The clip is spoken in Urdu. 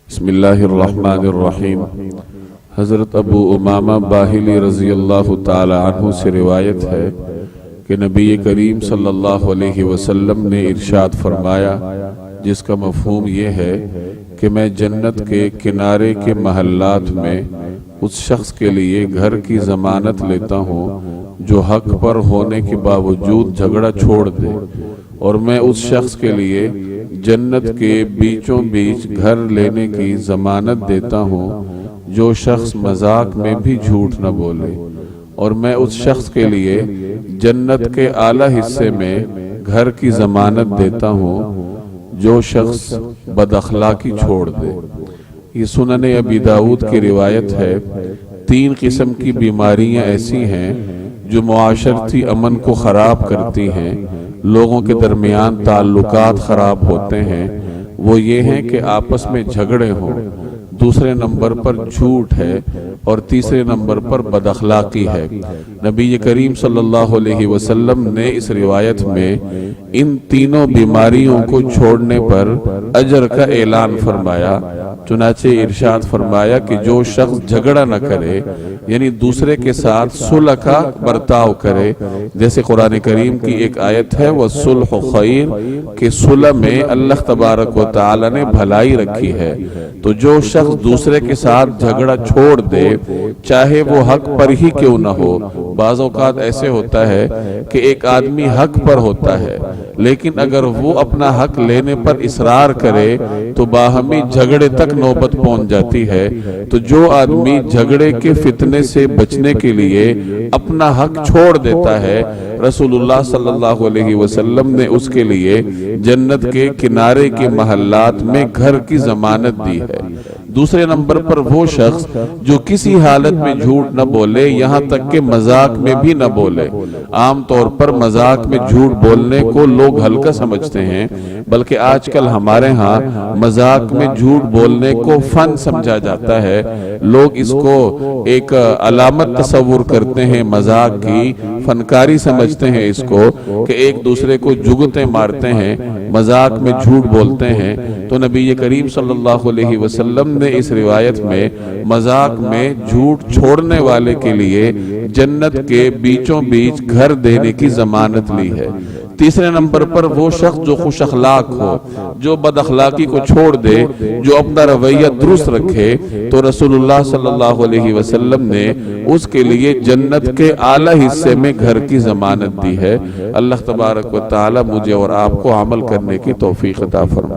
بسم اللہ الرحمن الرحیم۔ حضرت ابو امامہ باہلی رضی اللہ تعالی عنہ سے روایت ہے کہ نبی کریم صلی اللہ علیہ وسلم نے ارشاد فرمایا، جس کا مفہوم یہ ہے کہ میں جنت کے کنارے کے محلات میں اس شخص کے لیے گھر کی ضمانت لیتا ہوں جو حق پر ہونے کے باوجود جھگڑا چھوڑ دے، اور میں اس شخص کے لیے جنت کے بیچوں بیچ گھر لینے کی ضمانت دیتا ہوں جو شخص مذاق میں بھی جھوٹ نہ بولے، اور میں اس شخص کے لیے جنت کے اعلیٰ حصے میں گھر کی ضمانت دیتا ہوں جو شخص بد اخلاقی چھوڑ دے۔ یہ سنن ابی داؤد کی روایت ہے۔ 3 قسم کی بیماریاں ایسی ہیں جو معاشرتی امن کو خراب کرتی ہیں، لوگوں کے درمیان تعلقات خراب ہوتے ہیں۔ وہ یہ ہیں کہ آپس میں جھگڑے ہوں، دوسرے نمبر پر جھوٹ ہے، اور تیسرے نمبر پر بد اخلاقی ہے۔ نبی کریم صلی اللہ علیہ وسلم نے اس روایت میں ان تینوں بیماریوں کو چھوڑنے پر اجر کا اعلان فرمایا۔ چنانچہ ارشاد فرمایا کہ جو شخص جھگڑا نہ کرے، یعنی دوسرے کے ساتھ صلح کا برتاؤ کرے، جیسے قرآن کریم کی ایک آیت ہے وَالصُّلْحُ خَيْرٌ، کہ صلح میں اللہ تبارک و تعالی نے بھلائی رکھی ہے۔ تو جو شخص دوسرے کے ساتھ جھگڑا چھوڑ دے، چاہے وہ حق پر ہی کیوں نہ ہو۔ بعض اوقات ایسے ہوتا ہے کہ ایک آدمی حق پر ہوتا ہے، لیکن اگر وہ اپنا حق لینے پر اصرار کرے تو باہمی جھگڑے تک نوبت پہنچ جاتی ہے۔ تو جو آدمی جھگڑے کے فتنے سے بچنے کے لیے اپنا حق چھوڑ دیتا ہے، رسول اللہ صلی اللہ علیہ وسلم نے اس کے لیے جنت کے کنارے کے محلات میں گھر کی ضمانت دی ہے۔ دوسرے نمبر پر وہ شخص جو کسی حالت میں جھوٹ نہ بولے، یہاں تک کہ مذاق میں بھی نہ بولے۔ عام طور پر مذاق میں جھوٹ بولنے کو لوگ ہلکا سمجھتے ہیں، بلکہ آج کل ہمارے ہاں مذاق میں جھوٹ بولنے کو فن سمجھا جاتا ہے۔ لوگ اس کو ایک علامت تصور کرتے ہیں، مذاق کی فنکاری سمجھتے ہیں اس کو، کہ ایک دوسرے کو جگتیں مارتے ہیں، مذاق میں جھوٹ بولتے ہیں۔ تو نبی کریم صلی اللہ علیہ وسلم نے اس روایت میں مذاق میں جھوٹ چھوڑنے والے کے لیے جنت کے بیچوں بیچ گھر دینے کی ضمانت لی ہے۔ تیسرے نمبر پر وہ شخص جو خوش اخلاق ہو، جو بد اخلاقی کو چھوڑ دے، جو اپنا رویہ درست رکھے، تو رسول اللہ صلی اللہ علیہ وسلم نے اس کے لیے جنت کے اعلیٰ حصے میں گھر کی ضمانت دی ہے۔ اللہ تبارک و تعالی مجھے اور آپ کو عمل کرنے کی توفیق عطا فرمائے۔